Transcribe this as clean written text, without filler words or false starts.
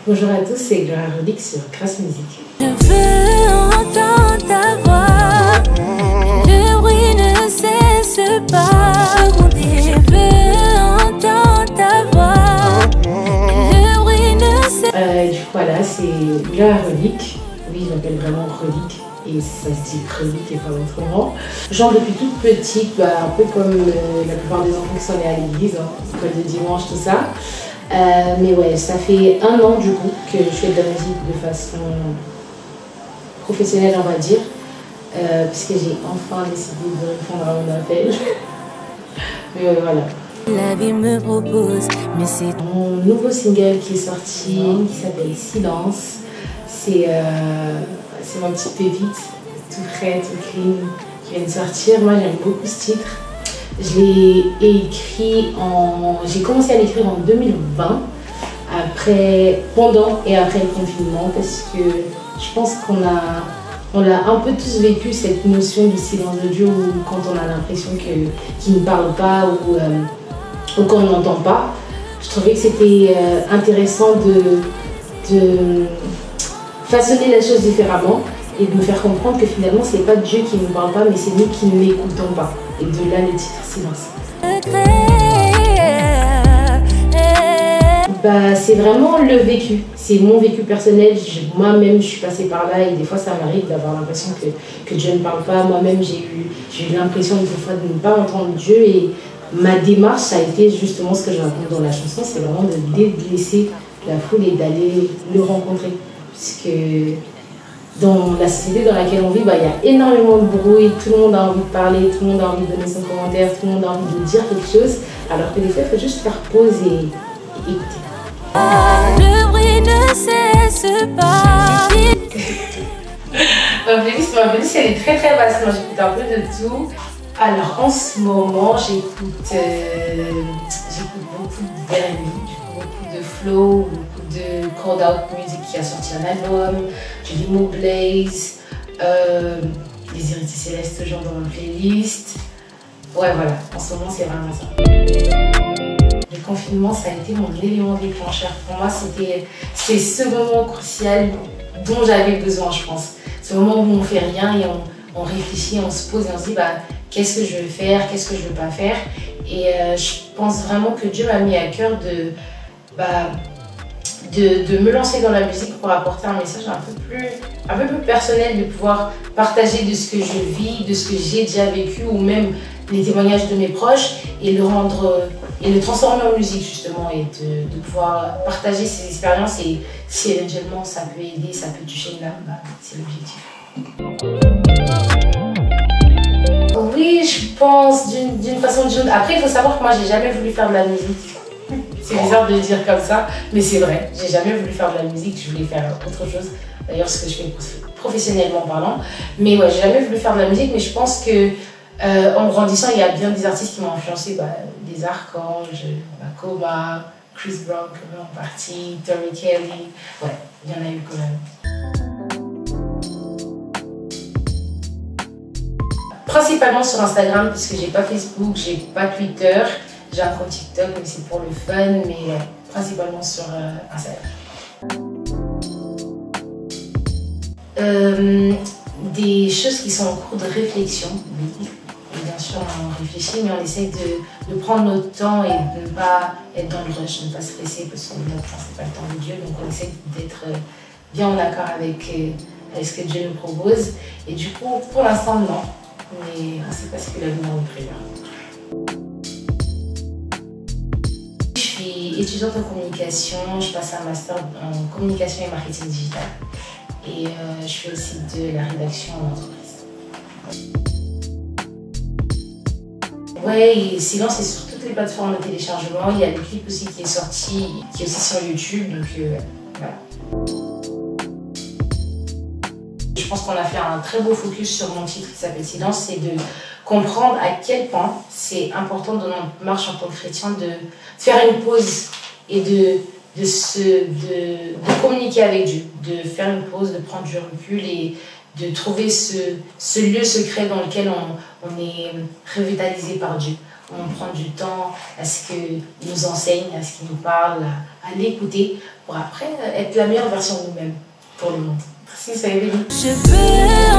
Bonjour à tous, c'est Gloria Rodic sur Grace Music. Je veux entendre ta voix, le bruit ne cesse pas. Je veux entendre ta voix, le bruit ne cesse. Du coup, voilà, c'est Gloria Rodic. Oui, je m'appelle vraiment Rodic et ça se dit Rodic et pas autrement. Genre depuis toute petite, un peu comme la plupart des enfants qui sont nés à l'église, école de dimanche, tout ça. Mais ouais, ça fait 1 an du coup que je fais de la musique de façon professionnelle, on va dire, puisque j'ai enfin décidé de répondre à mon appel. Mais voilà. La vie me propose, mais c'est mon nouveau single qui est sorti, qui s'appelle Silence. C'est mon petite pépite, tout frais, tout clean, qui vient de sortir. Moi, j'aime beaucoup ce titre. Je l'ai écrit j'ai commencé à l'écrire en 2020, pendant et après le confinement, parce que je pense qu'on a un peu tous vécu cette notion du silence de Dieu, où quand on a l'impression qu'il ne parle pas ou qu'on n'entend pas. Je trouvais que c'était intéressant de façonner la chose différemment et de me faire comprendre que finalement c'est pas Dieu qui ne nous parle pas, mais c'est nous qui ne l'écoutons pas. Et de là le titre Silence. C'est vraiment le vécu, c'est mon vécu personnel. Moi-même je suis passée par là et des fois ça m'arrive d'avoir l'impression que Dieu ne parle pas. Moi-même j'ai eu l'impression des fois de ne pas entendre Dieu, et ma démarche ça a été justement ce que je raconte dans la chanson, c'est vraiment de délaisser la foule et d'aller le rencontrer. Puisque dans la société dans laquelle on vit, il y a énormément de bruit, tout le monde a envie de parler, tout le monde a envie de donner son commentaire, tout le monde a envie de dire quelque chose, alors que des fois il faut juste faire pause et écouter. Le bruit ne cesse pas. Ma playlist elle est très très vaste, moi j'écoute un peu de tout. Alors en ce moment j'écoute beaucoup de R&B, beaucoup de flow, beaucoup de Cold Out Music qui a sorti un album, j'ai du Mo Blaze, les Héritiers Célestes toujours dans ma playlist. Ouais voilà, en ce moment c'est vraiment ça. Le confinement ça a été mon élément déclencheur. Pour moi c'est ce moment crucial dont j'avais besoin, je pense. Ce moment où on fait rien et on réfléchit, on se pose et on se dit qu'est-ce que je veux faire, qu'est-ce que je veux pas faire. Et je pense vraiment que Dieu m'a mis à cœur de me lancer dans la musique pour apporter un message un peu plus personnel, de pouvoir partager de ce que je vis, de ce que j'ai déjà vécu, ou même les témoignages de mes proches, et le transformer en musique justement, et de pouvoir partager ces expériences. Et si éventuellement ça peut aider, ça peut toucher une âme, c'est l'objectif. Oui, je pense d'une façon ou d'une autre. Après, il faut savoir que moi, j'ai jamais voulu faire de la musique. C'est bizarre de le dire comme ça, mais c'est vrai. J'ai jamais voulu faire de la musique, je voulais faire autre chose. D'ailleurs, ce que je fais professionnellement parlant. Mais ouais, j'ai jamais voulu faire de la musique, mais je pense que en grandissant, il y a bien des artistes qui m'ont influencé. Des Archanges, Coma, Chris Brown en partie, Tori Kelly. Ouais, il y en a eu quand même. Principalement sur Instagram, puisque j'ai pas Facebook, j'ai pas Twitter, j'ai un compte TikTok, mais c'est pour le fun, mais principalement sur Instagram. Des choses qui sont en cours de réflexion, oui. Bien sûr, on réfléchit, mais on essaie de prendre notre temps et de ne pas être dans le rush, de ne pas se presser, parce que notre temps, c'est pas le temps de Dieu, donc on essaie d'être bien en accord avec ce que Dieu nous propose. Et du coup, pour l'instant, non. Mais on ne sait pas ce que l'avenir nous prévient. Je suis étudiante en communication, je passe un master en communication et marketing digital. Et je fais aussi de la rédaction en entreprise. Ouais, et Silence est sur toutes les plateformes de téléchargement. Il y a le clip aussi qui est sorti, qui est aussi sur YouTube, donc voilà. Je pense qu'on a fait un très beau focus sur mon titre qui s'appelle Silence, c'est de comprendre à quel point c'est important dans notre marche en tant que chrétien de faire une pause et de communiquer avec Dieu, de faire une pause, de prendre du recul et de trouver ce lieu secret dans lequel on est revitalisé par Dieu. On prend du temps à ce qu'il nous enseigne, à ce qu'il nous parle, à l'écouter pour après être la meilleure version de nous-mêmes pour le monde. Merci, ça Evelyne. Je veux